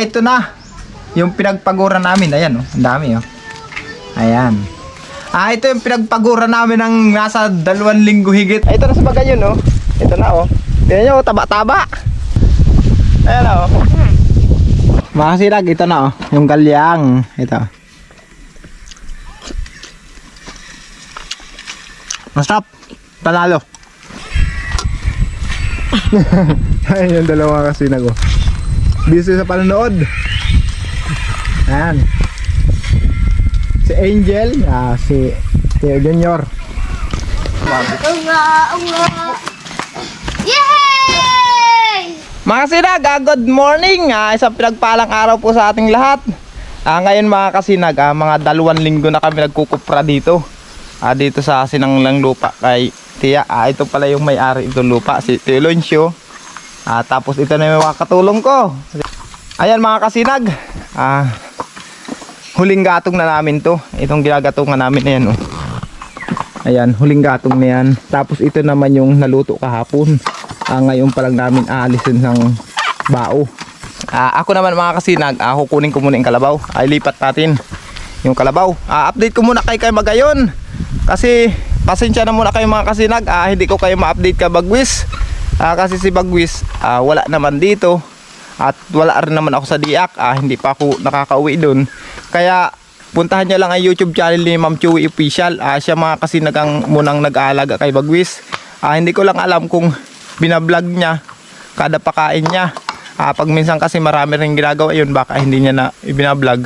ito na. Yung pinagpagura namin. Ayan oh. Ang dami oh. Ayan. Ito yung pinagpagura namin ng nasa 2 linggo higit. Ito na sa bagay yun oh. Ito na oh. Tignan nyo, taba-taba. Ayan oh. Mga kasilag, ito na oh. Yung galyang. Ito. Masarap. Panalo. Ayan yung dalawa kasinag oh. Busy sa panonood. Ayan. Si Angel, si Theo Junior. Yay! Mga kasinag, good morning. Isang pinagpalang araw po sa ating lahat. Ngayon mga kasinag, mga 2 linggo na kami nagkukupra dito. Dito sa sinanglang lupa kay Tia. Ito pala yung may-ari itong lupa, si Tio Loncio. Tapos ito na yung mga katulong ko. Ayan mga kasinag, huling gatong na namin to. Itong ginagatungan namin, ayan oh. Ayan, huling gatong na yan. Tapos ito naman yung naluto kahapon. Ngayon pa lang namin aalisin ng bao. Ako naman mga kasinag, kukunin ko muna yung kalabaw. Lipat natin yung kalabaw. Update ko muna kay Magayon. Kasi pasensya na muna kayo mga kasinag, hindi ko kayo ma-update ka Bagwis. Kasi si Bagwis wala naman dito. At wala rin naman ako sa Diak. Hindi pa ako nakakauwi dun. Kaya puntahan nyo lang ang YouTube channel ni Ma'am Chewy Official. Siya mga kasinag ang munang nag-aalaga kay Bagwis. Hindi ko lang alam kung binablog niya kada pakain niya. Pag minsan kasi marami rin ginagawa yun, baka hindi niya na ibinablog.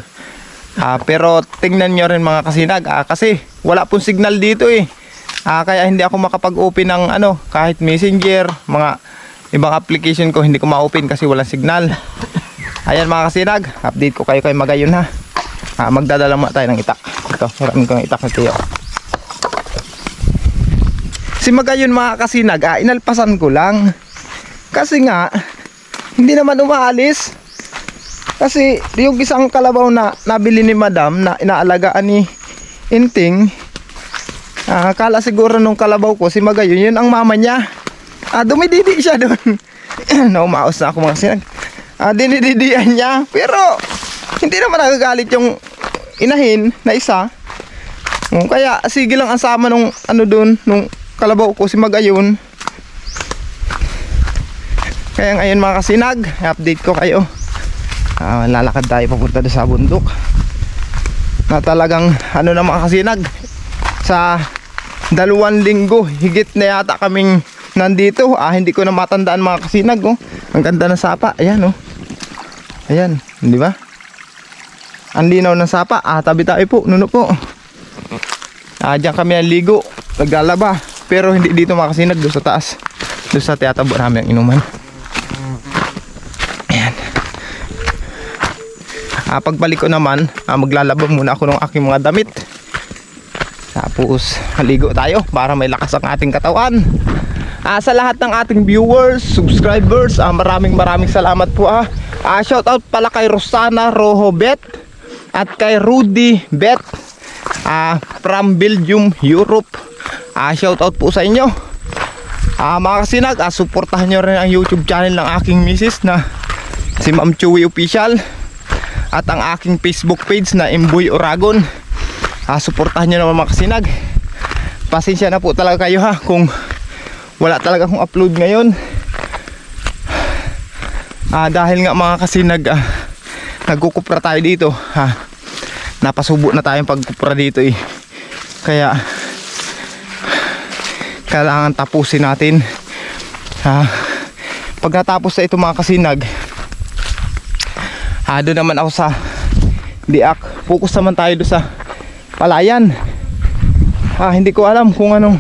Pero tingnan nyo rin mga kasinag, kasi wala pong signal dito eh. Kaya hindi ako makapag-open ng kahit messenger, mga ibang application ko hindi ko ma-open kasi walang signal. Ayan mga kasinag, update ko kayo kay Magayon ha. Magdadala muna tayo ng itak. Ito, maraming kong itak na tiyo. Si Magayon mga kasinag, inalpasan ko lang. Kasi nga, hindi naman umaalis. Kasi yung isang kalabaw na nabili ni Madam na inaalagaan ni Inting, akala siguro nung kalabaw ko si Magayon, yun ang mama niya. Dumididi siya doon. Naumaos na ako mga kasinag. Dinididian niya. Pero hindi naman nagagalit yung inahin na isa. Kaya sige lang ang sama nung doon, nung kalabaw ko si Magayon. Kaya ngayon mga kasinag, update ko kayo. Lalakad tayo papunta doon sa bundok. Na talagang na mga kasinag, sa 2 linggo higit na yata kaming nandito. Hindi ko na matandaan mga kasinag oh. Ang ganda ng sapa. Ayan oh. Ayan, di ba? Ang linaw ng sapa. Tabi tayo po, nuno po. Diyan kami naligo, naglalaba. Pero hindi dito mga kasinag, doon sa taas. Doon sa tiyatabo namin ang inuman. Ayan. Pagbalik ko naman, maglalaba muna ako ng aking mga damit. Tapos maligo tayo para may lakas ang ating katawan. Sa lahat ng ating viewers, subscribers, maraming salamat po. Shoutout pala kay Rosana Rojo Bet at kay Rudy Bet from Belgium, Europe. Shoutout po sa inyo. Mga kasinag, suportahan nyo rin ang YouTube channel ng aking misis na si Ma'am Chewy Official. At ang aking Facebook page na Imboy Oragon. Suportahan nyo naman mga kasinag. Pasensya na po talaga kayo kung wala talaga akong upload ngayon. Dahil nga mga kasinag, nagkukupra tayo dito. Napasubo na tayong pagkupra dito eh. Kaya kailangan tapusin natin. Pag natapos na ito mga kasinag, doon naman ako sa Diak. Focus naman tayo doon sa palayan. Hindi ko alam kung anong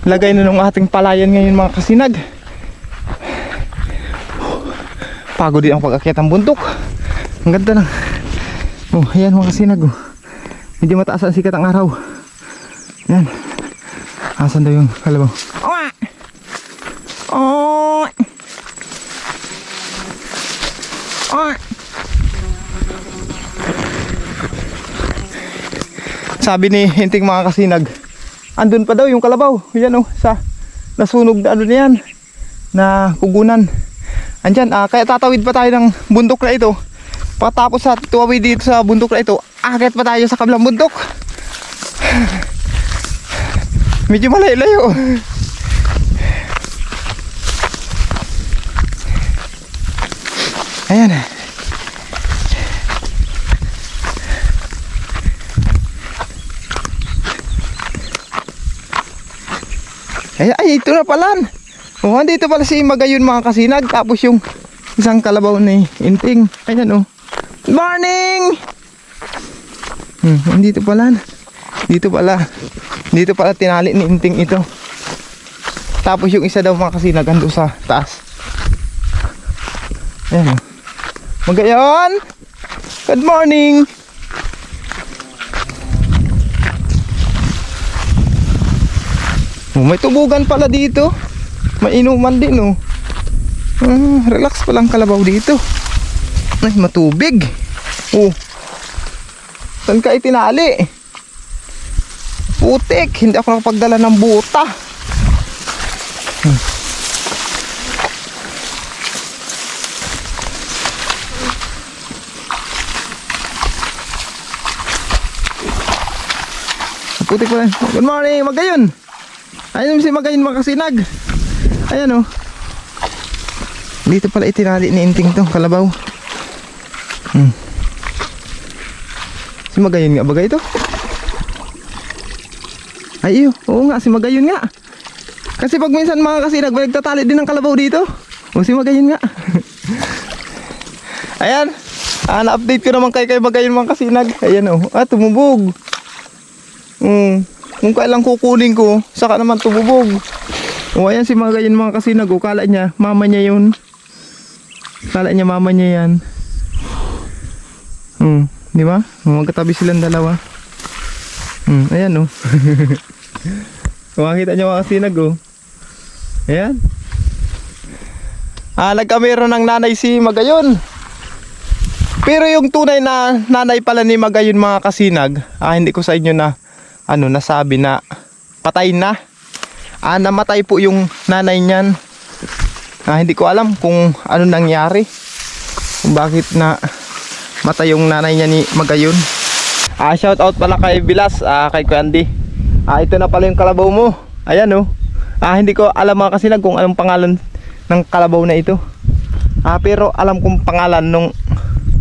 lagay na ng ating palayan ngayon mga kasinag. Pagod din ang pag-akyat ng bundok. Ang ganda ng ayan mga kasinag medyo mataas ang sikat ang araw. Yan. Asan daw yung kalabaw? Sabi ni Hinting mga kasinag, andun pa daw yung kalabaw. Yan sa nasunog na na yan, na kugunan. Andyan, kaya tatawid pa tayo ng bundok na ito Pagkatapos sa tuwawi dito sa bundok na ito, akit pa tayo sa kabilang bundok. Medyo malayo-layo. Ayan. Ay, ito na pala. Oh, andito pala si Magayon mga kasinag. Tapos yung isang kalabaw ni Inting. Ayan oh. Good morning! Andito pala. Dito pala tinali ni Inting ito. Tapos yung isa daw mga kasinag ando sa taas. Ayan oh. Magayon! Good morning! Oh, may tubugan pala dito. May inuman din oh. Relax palang kalabaw dito. Ay, matubig. Oh. Saan ka itinali? Putik, hindi ako nakapagdala ng buta. Putik pala. Good morning, Magayon. Ayun si Magayon mga kasinag. Ayan oh. Dito pala itinali ni Inting to, kalabaw. Si Magayon nga bagay ito. Ay oo nga, si Magayon nga. Kasi pag minsan mga kasinag, nagtatali din ng kalabaw dito. O si Magayon nga. Ayan. Na-update ko naman kay Magayon mga kasinag. Ayan oh. Tumubog. Kung kailang kukunin ko, saka naman tumubog. O ayan si Magayon mga kasinag. O kala niya, mama niya yun. Kala niya mama niya yan. Di ba? Magkatabi silang dalawa. Ayan oh. Makikita niyo mga kasinag oh. Ayan. Nagkamero ng nanay si Magayon. Pero yung tunay na nanay pala ni Magayon mga kasinag, hindi ko sa inyo na nasabi na patay na. Namatay po yung nanay niyan. Hindi ko alam kung ano nangyari. Kung bakit na matay yung nanay niya ni Magayon. Shout out pala kay Bilas, kay Kuya Andy. Ito na pala yung kalabaw mo. Ayan oh. Hindi ko alam mga kasinag kung anong pangalan ng kalabaw na ito. Pero alam kong pangalan nung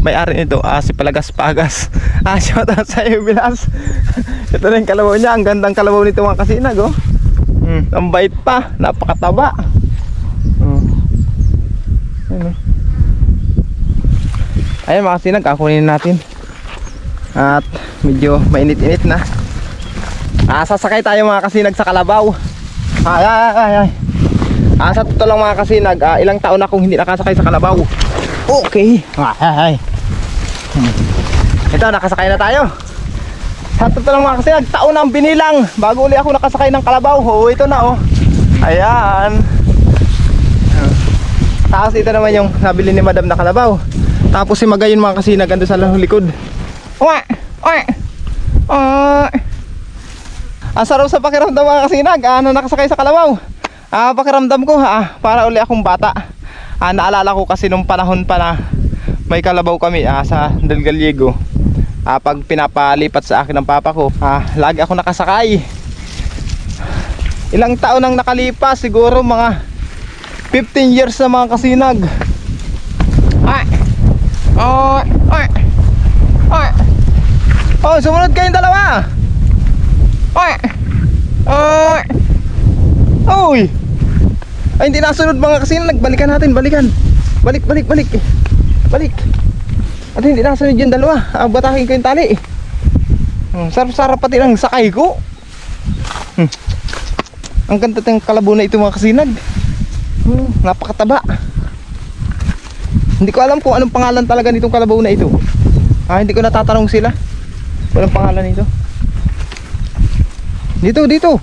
may-ari nito, si Palagas-Pagas. Shout out sa iyo Bilas. Ito na yung kalabaw niya. Ang gandang kalabaw nito mga kasinag oh. Ang bait pa, napakataba. Ayan mga kasinag, kukunin natin. At medyo mainit-init na. Sasakay tayo mga kasinag sa kalabaw. Ay. Sa totoo lang mga kasinag, ilang taon na akong hindi nakasakay sa kalabaw. Okay. Ay. Ito, nakasakay na tayo. Sa totoo lang mga kasinag, taon ang binilang bago uli ako nakasakay ng kalabaw. Ito na oh. Ayan. Tapos ito naman yung nabili ni Madam na kalabaw. Tapos si Magayon mga kasinag ando sa likod. Ang sarap sa pakiramdam mga kasinag, nakasakay sa kalabaw. Pakiramdam ko para uli akong bata. Naalala ko kasi nung panahon pa na may kalabaw kami sa Del Gallego. Pag pinapalipat sa akin ng papa ko, lagi ako nakasakay. Ilang taon nang nakalipas, siguro mga 15 years na mga kasinag. Sumunod kayong dalawa. Ay, hindi nasunod mga kasinag. Balikan natin, balikan. Balik. At hindi nasunod yung dalawa. Batakin ko yung tali. Sarap-sarap pati ng sakay ko. Ang ganda ng kalabaw na ito mga kasinag. Napakataba. Hindi ko alam kung anong pangalan talaga nitong kalabaw na ito. Hindi ko natatanong sila. Walang pangalan nito. Dito.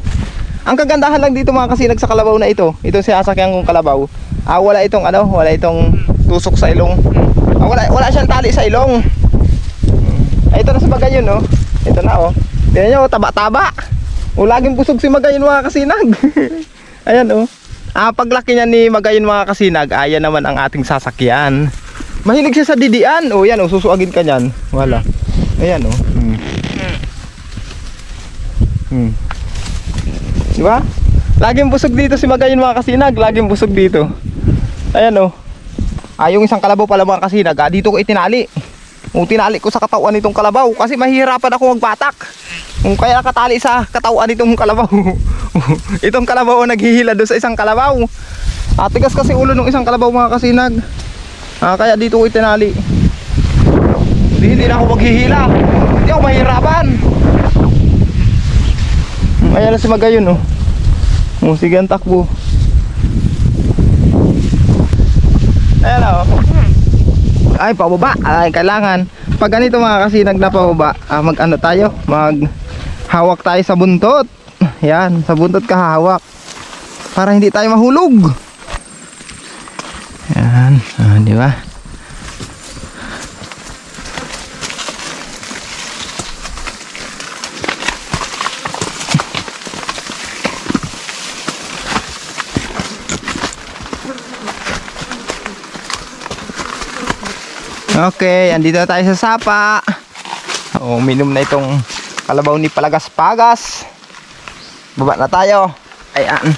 Ang kagandahan lang dito mga kasinag sa kalabaw na ito. Ito si sasakyan kong kalabaw. Wala itong tusok sa ilong. Wala siyang tali sa ilong. Ito na si Magayon oh. Ito na oh. Tingnan nyo, taba-taba. Laging busog si Magayon mga kasinag. Ayan oh. Paglaki niya ni Magayon mga kasinag, ayan naman ang ating sasakyan. Mahilig siya sa didian. Oh, yan oh, susuagin ka niyan. Wala. Ayan oh. Di ba? Laging busog dito si Magayon mga kasinag. Laging busog dito. Ayan oh. Yung isang kalabaw pala mga kasinag. Dito ko itinali. Tinali ko sa katawan nitong kalabaw. Kasi mahihirapan ako magbatak. Kaya nakatali sa katawan nitong kalabaw. Itong kalabaw naghihila doon sa isang kalabaw. Tigas kasi ulo ng isang kalabaw mga kasinag. Kaya dito ko itinali. Hindi na ako maghihila. Hindi ako mahihirapan. Ayan na si Magayon oh. Sige ang takbo. Ayan oh. Ay pababa. Ay kailangan. Pag ganito mga kasinag na pababa, mag ano tayo? Mag hawak tayo sa buntot. Yan, sa buntot ka hawak. Para hindi tayo mahulog. Yan, di ba? Okay, andito na tayo sa sapa. Uminom na itong kalabaw ni Palagas-Pagas. Baba na tayo. Ayan.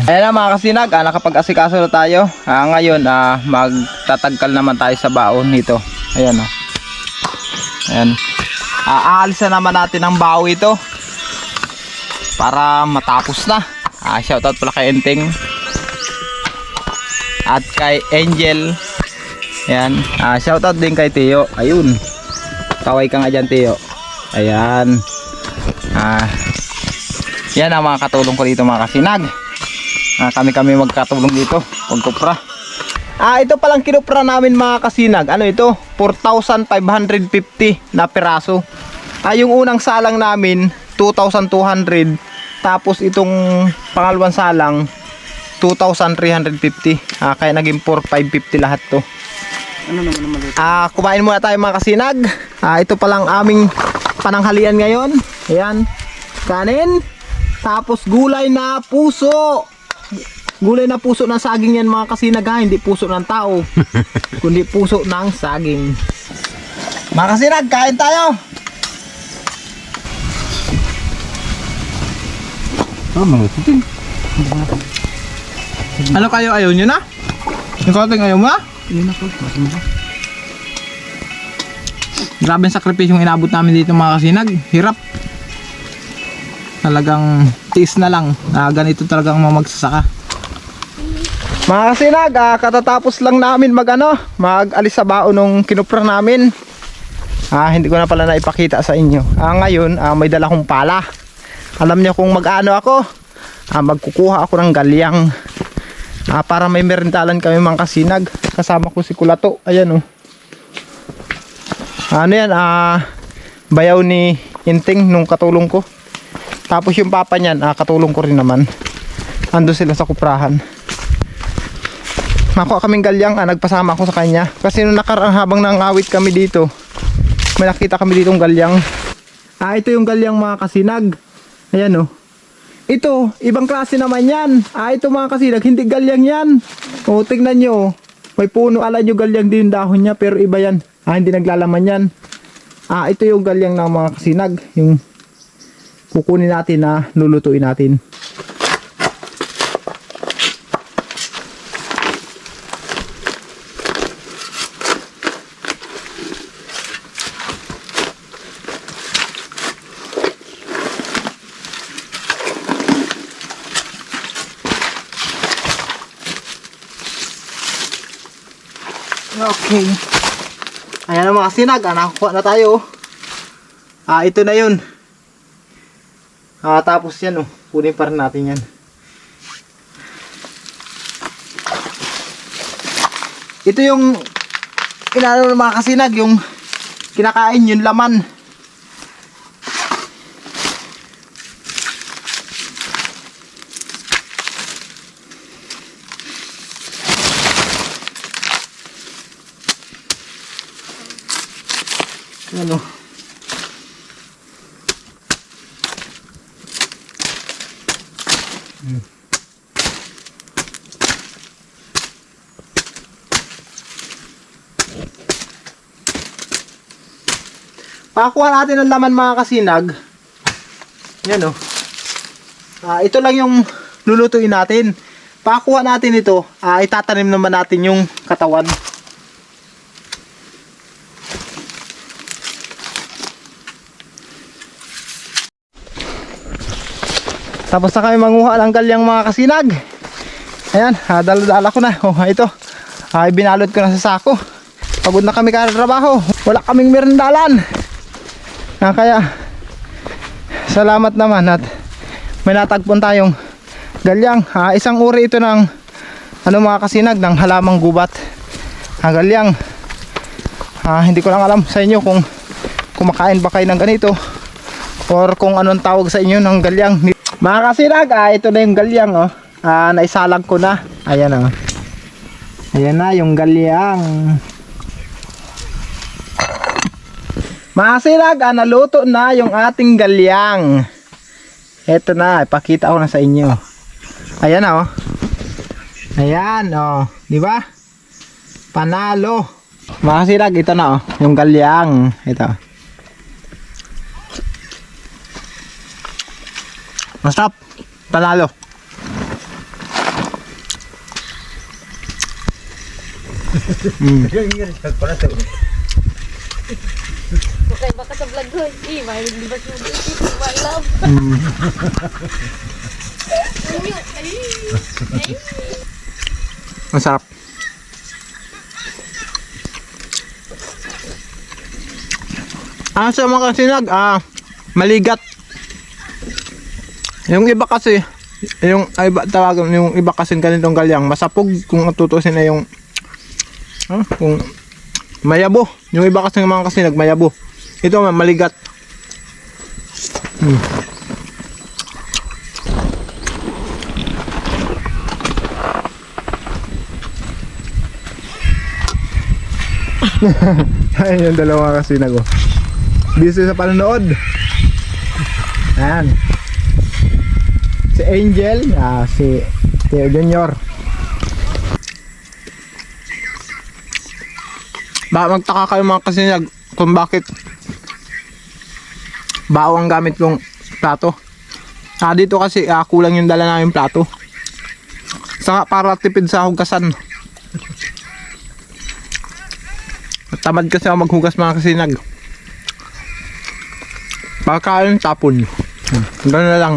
Ayan na mga kasinag, nakapag-asikaso na tayo. Ngayon, magtatagkal naman tayo sa baon nito. Ayan o. Ayan. Aalis na naman natin ang bao ito. Para matapos na. Shoutout pala kay Enteng. At kay Angel. Ayan, shoutout din kay Teo. Ayun. Kaway ka nga dyan, Teo. Ayan. Yan ang mga katulong ko dito mga kasinag. Kami magkatulong dito. Pagkupra. Ito palang kinupra namin mga kasinag. Ano ito? 4,550 na piraso. Yung unang salang namin 2,200. Tapos itong pangalawang salang 2,350. Kaya naging 4,550 lahat to. Ano naman maliit? Kumain muna tayo mga kasinag. Ito palang aming pananghalian ngayon. Ayan. Kanin. Tapos gulay na puso. Gulay na puso ng saging yan mga kasinag ha. Hindi puso ng tao. Kundi puso ng saging. Mga kasinag, kain tayo. Ano kayo, ayaw nyo na? Yung konting ayaw mo na? Grabe ang sakripisyong inabot namin dito mga kasinag. Hirap. Talagang tiis na lang. Ganito talagang magsasaka. Mga kasinag, katatapos lang namin mag-alis sa baon nung kinupra namin. Hindi ko na pala naipakita sa inyo. Ngayon, may dala kong pala. Alam niyo kung mag-ano ako? Magkukuha ako ng galyang. Para may merindalan kami mga kasinag. Kasama ko si Kulato. Ayan oh. Ano yan? Bayaw ni Inting nung katulong ko. Tapos yung papa niyan, katulong ko rin naman. Ando sila sa kuprahan. Nakuha kaming galyang, nagpasama ako sa kanya. Kasi nung nakaraan habang nangawit kami dito, may nakita kami ditong galyang. Ito yung galyang mga kasinag. Ayan oh. Ito, ibang klase naman yan. Ito mga kasinag, hindi galyang yan. Tingnan nyo. May puno, ala nyo galyang din dahon niya, pero iba yan. Hindi naglalaman yan. Ito yung galyang ng mga kasinag. Yung kukunin natin na lulutuin natin. Okay. Ayan na mga kasinag, nakakuha na tayo. Ito na yun. Tapos yan kunin pa rin natin yan. Ito yung inano ng mga kasinag, yung kinakain, yung laman. Ano? Pakakuha natin ng laman mga kasinag. Yan o. Ito lang yung lulutuin natin. Pakakuha natin ito. Itatanim naman natin yung katawan. Tapos na kami manguha ng galyang mga kasinag. Ayan, dala-dala ko na. Ito. Binalot ko na sa sako. Pagod na kami karatrabaho. Wala kaming merendalan. Kaya salamat naman at may natagpon tayong galyang. Isang uri ito ng mga kasinag ng halamang gubat. Galyang. Hindi ko lang alam sa inyo kung kumakain ba kayo ng ganito or kung anong tawag sa inyo ng galyang. Mga kasinag, ito na yung galyang oh. Naisalang ko na. Ayan oh. Ayan na yung galyang. Mga kasinag, naluto na yung ating galyang. Ito na, ipakita ko na sa inyo. Ayan oh. Ayan oh, di ba? Panalo. Mga kasinag, ito na oh, yung galyang. Ito. Masarap. Panalo. Okay, baka sa vlog ko. May libat mo dito. Love. Masarap. Sa mga kasinag, maligat. Yung iba kasi, yung iba kasi ganitong galyang, masapog kung tutusin na yung kung mayabo. Yung iba kasi mga kasinag mayabo. Ito maligat. Ayan yung dalawa kasinag oh. Busy sa panonood. Ayan. Si Angel, si Theo Junior. Baka magtaka kayo mga kasinag kung bakit bao ang gamit kong plato. Dito kasi kulang yung dala namin plato. Saka para tipid sa hugasan. Tamad kasi ako maghugas mga kasinag. Pagkain tapon. Gano'n na lang.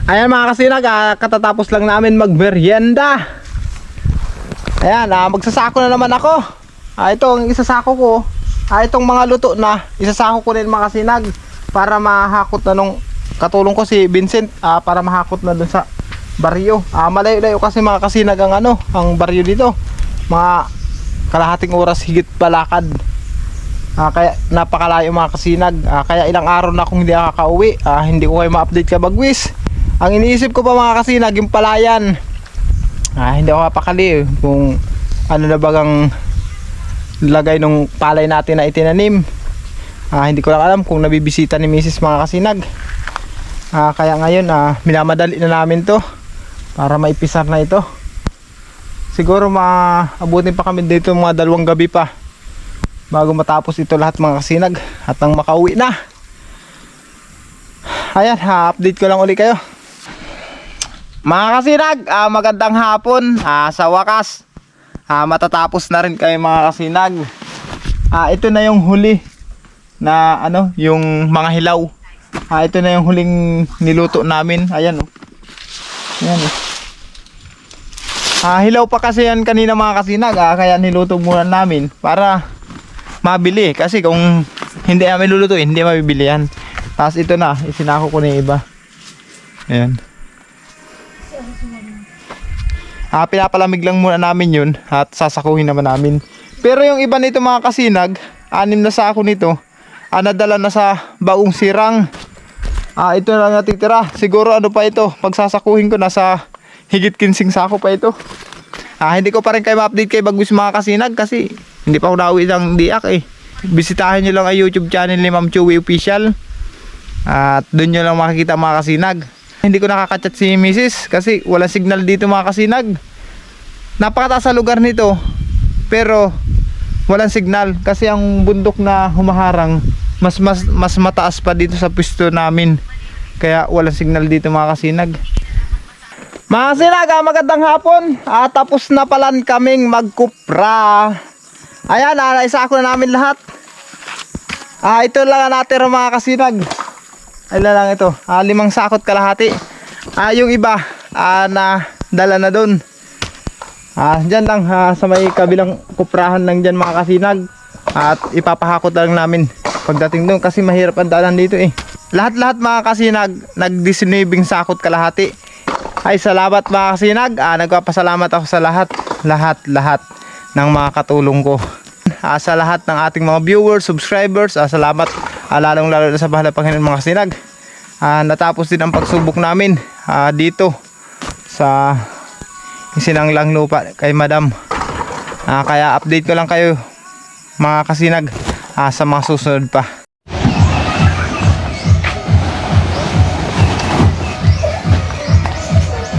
Ayan mga kasinag, katatapos lang namin magmerienda. Ayan, magsasako na naman ako. Ito ang isasako ko. Itong mga luto na isasako ko rin mga kasinag para mahakot na nung katulong ko si Vincent para mahakot na dun sa baryo. Malayo-layo kasi mga kasinag ang baryo dito. Mga kalahating oras higit palakad. Kaya napakalayo mga kasinag. Kaya ilang araw na akong hindi nakakauwi. Hindi ko kayo ma-update ka bagwis. Ang iniisip ko pa mga kasinag, yung palayan. Hindi ako mapakali kung ano na bagang lagay nung palay natin na itinanim. Hindi ko lang alam kung nabibisita ni Mrs. mga kasinag. Kaya ngayon minamadali na namin to para maipisar na ito. Siguro maabutin pa kami dito mga 2 gabi pa bago matapos ito lahat mga kasinag at nang makauwi na. Ayan, update ko lang ulit kayo. Mga kasinag, magandang hapon. Sa wakas matatapos na rin kayo mga kasinag. Ito na yung huli na yung mga hilaw. Ito na yung huling niluto namin. Ayan oh. Ayan oh. Hilaw pa kasi yan kanina mga kasinag. Kaya niluto muna namin para mabili. Kasi kung hindi namin lulutuin, hindi mabibili yan. Tapos ito na, isinako ko na yung iba. Ayan. Pinapalamig lang muna namin yun at sasakuhin naman namin. Pero yung iba nito mga kasinag, 6 na sako nito, nadala na sa baong sirang. Ito na lang natitira. Siguro pa ito, pagsasakuhin ko nasa higit 15 sako pa ito. Hindi ko pa rin kayo ma-update kay Bagwis mga kasinag kasi hindi pa ako nauwi ng diak eh. Bisitahin nyo lang ang YouTube channel ni Ma'am Chewy Official. At doon nyo lang makikita mga kasinag. Hindi ko nakaka-chat si Mrs. kasi wala signal dito mga kasinag. Napakataas sa lugar nito. Pero walang signal kasi ang bundok na humaharang mas mataas pa dito sa pwesto namin. Kaya walang signal dito mga kasinag. Mga kasinag, magandang hapon. Tapos na palan kaming magkupra. Ayan, naisa ko na namin lahat. Ito lang natin mga kasinag. Ay lang ito. 5 sakot kalahati. Yung iba na dala na doon. Diyan lang sa may kabilang kuprahan lang diyan mga kasinag. At ipapahakot lang namin pagdating doon kasi mahirap ang daanan dito eh. Lahat-lahat mga kasinag nag-19 sakot kalahati. Ay salamat mga kasinag. Nagpapasalamat ako sa lahat ng mga katulong ko. Sa lahat ng ating mga viewers, subscribers, salamat lalong lalo sa bahala Panginoon mga kasinag. Natapos din ang pagsubok namin dito sa Sinanglang Lupa kay Madam. Kaya update ko lang kayo mga kasinag sa mga susunod pa.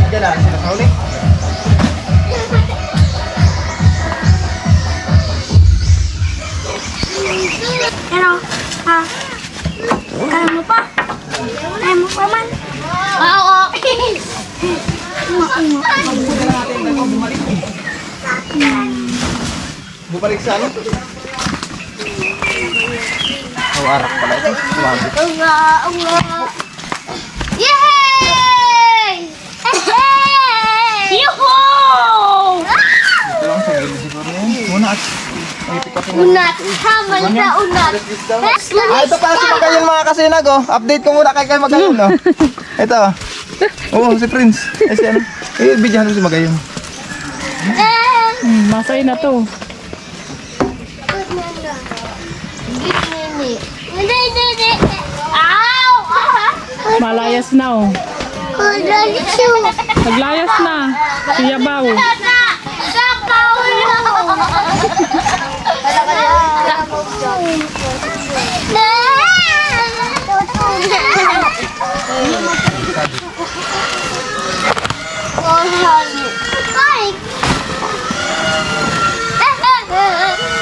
Diyan na sila sa uli. Pero, kaya mo pa? Kaya mo pa man? Oo. Bumalik sa ano? Arak pala ito. Yay! Yuhu! Ito lang sa gilid siguro yan. Muna at Unat, haman sa unat. ito pala si Magayon mga kasinag oh. Update ko muna kay Magayon oh. Ito. Si Prince. Si ano? Bidyahan mo si Magayon. Masay na to. Ow! Malayas na oh. Naglayas na. Siyabaw.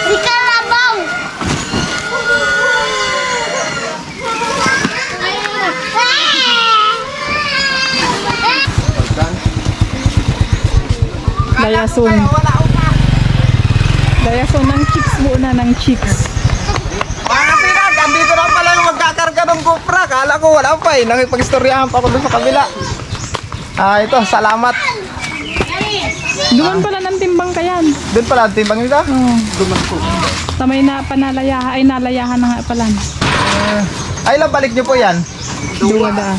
Di kalabaw. Dayason. Dayason ng chicks muna ng chicks. Mga kasinag, andito na pala yung magkakarga ng GoPro. Kala ko wala pa eh. Nakipag-istoryahan pa ako doon sa kabila. Ito, salamat. Duman pala ng timbang kayan. Doon pala, timbang nila. Duman ko. Tamay na panalayahan. Ay nalayahan na nga pala. Ay lang, balik nyo po yan. Duwa da.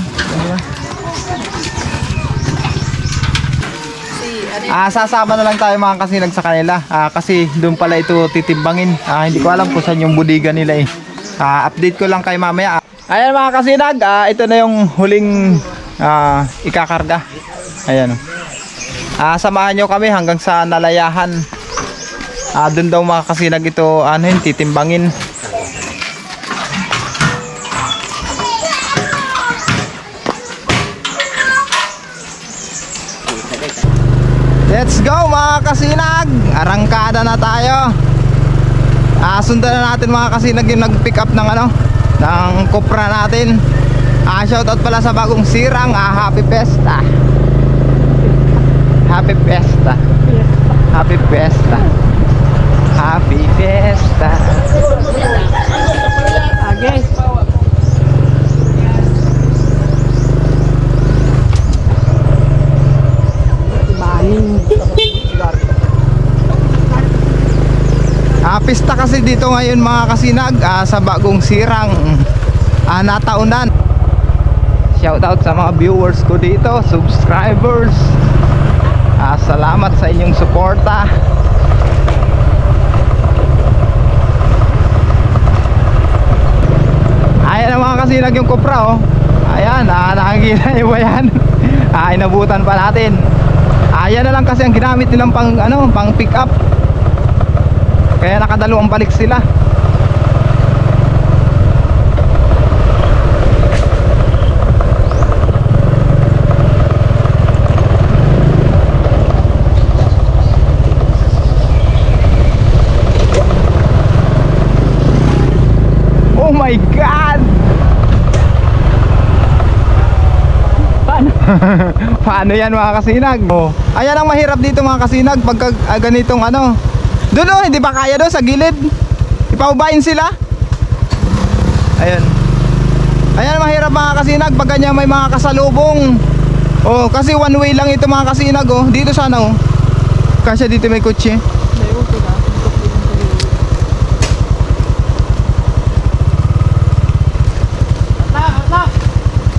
Sasama na lang tayo mga kasinag sa kanila. Kasi doon pala ito titimbangin. Hindi ko alam kung saan yung budiga nila eh. Update ko lang kay mamaya. Ayan mga kasinag, ito na yung huling ikakarga. Ayan. Samahan nyo kami hanggang sa nalayahan. Doon daw mga kasinag ito titimbangin. Let's go mga kasinag. Arangkada na tayo. Sundan na natin mga kasinag yung nag-pick up ng ng Cupra natin. Shoutout pala sa bagong sirang. Happy Fiesta. Happy Fiesta. Happy Fiesta. Happy Fiesta. Okay. Pista kasi dito ngayon mga kasinag sa bagong sirang nataunan. Shoutout sa mga viewers ko dito, subscribers. Salamat sa inyong suporta. Ayan ang mga kasinag yung Cupra oh. Ayan, nakikita nyo ba yan? Inabutan pa natin. Ayan na lang kasi ang ginamit nilang pang pick up. Kaya nakadalawang balik sila. my God! Paano? Paano yan mga kasinag? Oh. Ayan ang mahirap dito mga kasinag pagka ganitong ano. Doon oh, hindi ba kaya doon sa gilid? Ipaubayin sila. Ayun. Ayan mahirap mga kasinag pag ganyan may mga kasalubong. Oh, kasi one way lang ito mga kasinag oh. Dito sana oh. Kasi dito may kotse.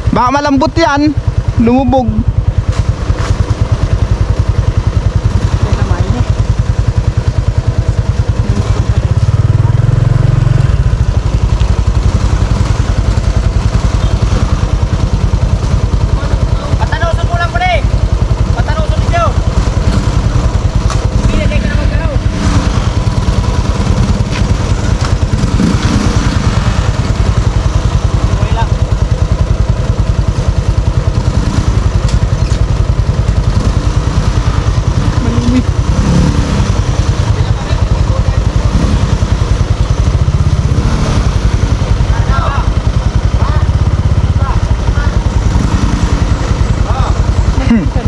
Baka malambot yan. Lumubog.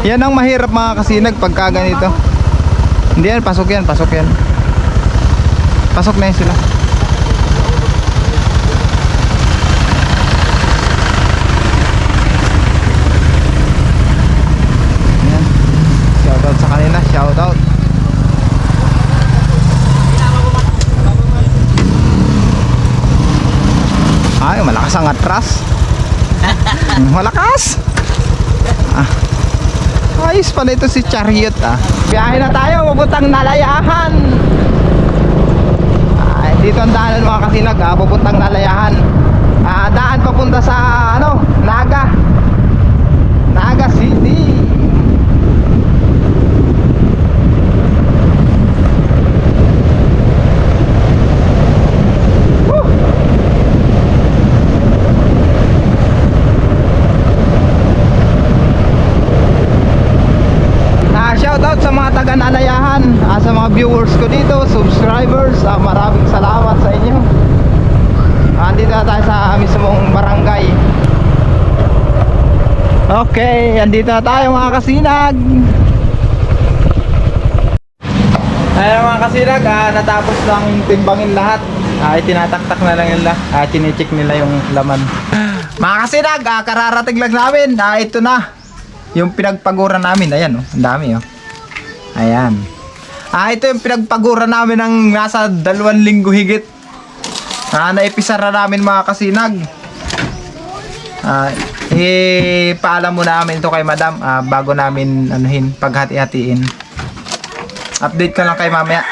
Yan ang mahirap mga kasinag pagka ganito. Hindi yan, pasok yan, pasok yan. Pasok na yan sila. Yan. Shoutout sa kanila, shoutout. Ay, malakas ang atras. Malakas. Ayos pala ito si Chariot Biyahe na tayo, papuntang Nalayahan. Dito ang daanan mga kasinag papuntang Nalayahan. Daan papunta sa ano, Naga City. Shoutout sa mga taga Nalayahan, sa mga viewers ko dito, subscribers, maraming salamat sa inyo. Andito na tayo sa mismong barangay. Okay, andito na tayo mga kasinag. Ayun mga kasinag, natapos lang timbangin lahat. Itinataktak na lang nila, chinecheck nila yung laman. Mga kasinag, kararating lang namin. Ito na yung pinagpagura namin. Ayan oh, ang dami oh. Ayan. Ito yung pinagpagura namin ng nasa 2 linggo higit. Naipisara namin mga kasinag. Paalam muna namin ito kay madam bago namin anuhin, paghati-hatiin. Update ko lang kay mamaya.